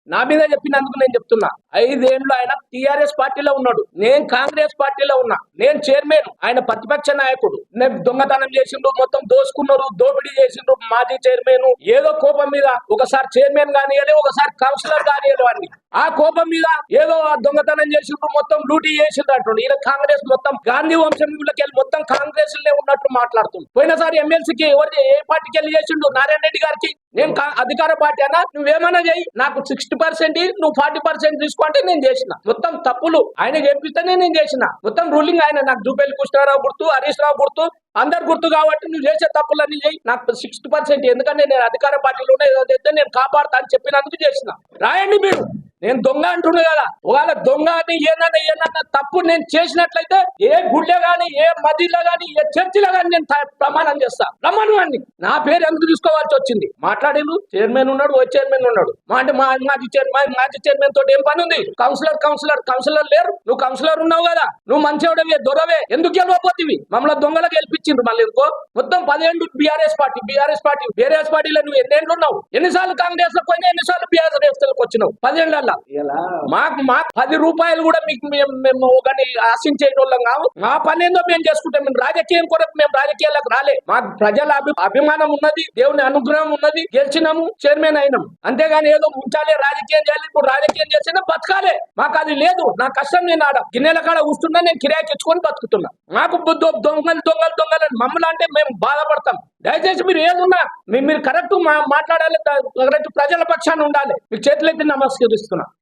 నా మీద చెప్పినందుకు నేను చెప్తున్నా. 5 ఏళ్ళు ఆయన టీఆర్ఎస్ పార్టీలో ఉన్నాడు, నేను కాంగ్రెస్ పార్టీలో ఉన్నా. నేను చైర్మన్, ఆయన ప్రతిపక్ష నాయకుడు. నేను దొంగతనం చేసిండు, మొత్తం దోసుకున్నారు, దోపిడీ చేసిండు. మాజీ చైర్మన్ ఏదో కోపం మీద ఒకసారి చైర్మన్ కానియలే, ఒకసారి కౌన్సిలర్ కానియలే వాడిని. ఆ కోపం మీద ఏదో దొంగతనం చేసిండు, మొత్తం లూటీ చేసిండు అంటుండు. ఈయన కాంగ్రెస్ మొత్తం గాంధీ వంశంలోకి వెళ్ళి మొత్తం కాంగ్రెస్ ఉన్నట్టు మాట్లాడుతుంది. పోయినసారి ఎమ్మెల్సీకి ఏ పార్టీకి వెళ్ళి చేసిండు? నారాయణ రెడ్డి గారికి. నేను అధికార పార్టీ అన్నా, నువ్వేమన్నా చేయి, నాకు 60% నువ్వు 40% తీసుకోంటే నేను చేసిన. మొత్తం తప్పులు ఆయన చేపిస్తేనే నేను చేసిన. మొత్తం రూలింగ్ ఆయన. నాకు జూపల్లి కృష్ణారావు గుర్తు, హరీష్ రావు గుర్తు, అందరు గుర్తు. కాబట్టి నువ్వు చేసే తప్పులన్నీ చేయి, నాకు 60%. ఎందుకంటే నేను అధికార పార్టీలోనే ఏదో చేస్తే నేను కాపాడుతా అని చెప్పినందుకు చేసిన. రాయండి మీరు. నేను దొంగ అంటున్నా కదా, ఒకవేళ దొంగ అని ఏనన్నా తప్పు నేను చేసినట్లయితే ఏ గుళ్ళో గాని, ఏ మదిలో గాని, ఏ చర్చిలో గాని నేను ప్రమాణం చేస్తా. రమ్మను అని. నా పేరు ఎందుకు తీసుకోవాల్సి వచ్చింది? మాట్లాడిండు, చైర్మన్ ఉన్నాడు, వైస్ చైర్మన్ ఉన్నాడు. అంటే మాజీ చైర్మన్ తోటి ఏం పని ఉంది? కౌన్సిలర్ లేరు. నువ్వు కౌన్సిలర్ ఉన్నావు కదా, నువ్వు మంచివాడవే, దొరవే, ఎందుకు గెలవపోతివి? మమ్మల్ని దొంగలకు గెలిపించిండ్రు. మళ్ళీ ఎందుకో మొత్తం 10 ఏళ్ళు బీఆర్ఎస్ పార్టీలో నువ్వు ఎన్నేళ్ళు ఉన్నావు? ఎన్నిసార్లు కాంగ్రెస్ లో పోయినా, ఎన్నిసార్లు బీఆర్ఎస్ లోకి వచ్చినావు? 10 ఏళ్ళ మాకు 10 రూపాయలు కూడా మీకు మేము కానీ ఆశించేటోళ్ళం కావు. మా పని ఏందో మేము చేసుకుంటాం. మేము రాజకీయం కొరకు మేము రాజకీయాలకు రాలే. మాకు ప్రజల అభిమానం ఉన్నది, దేవుని అనుగ్రహం ఉన్నది, గెలిచినాము, చైర్మన్ అయినాము. అంతేగాని ఏదో ఉంచాలి, రాజకీయం చేయాలి, ఇప్పుడు రాజకీయం చేసినా బతకాలే. మాకు అది లేదు. నా కష్టం నేను ఆడ గిన్నెల కాడ కూర్చున్నా, నేను కిరాయికి ఇచ్చుకొని బతుకుతున్నా. మాకు దొంగలు మమ్మల్ని అంటే మేము బాధపడతాం. దయచేసి మీరు ఏదున్నా మీరు కరెక్ట్ మాట్లాడాలి, కరెక్ట్ ప్రజల పక్షాన ఉండాలి. మీకు చేతులెత్తి నమస్కరిస్తున్నా.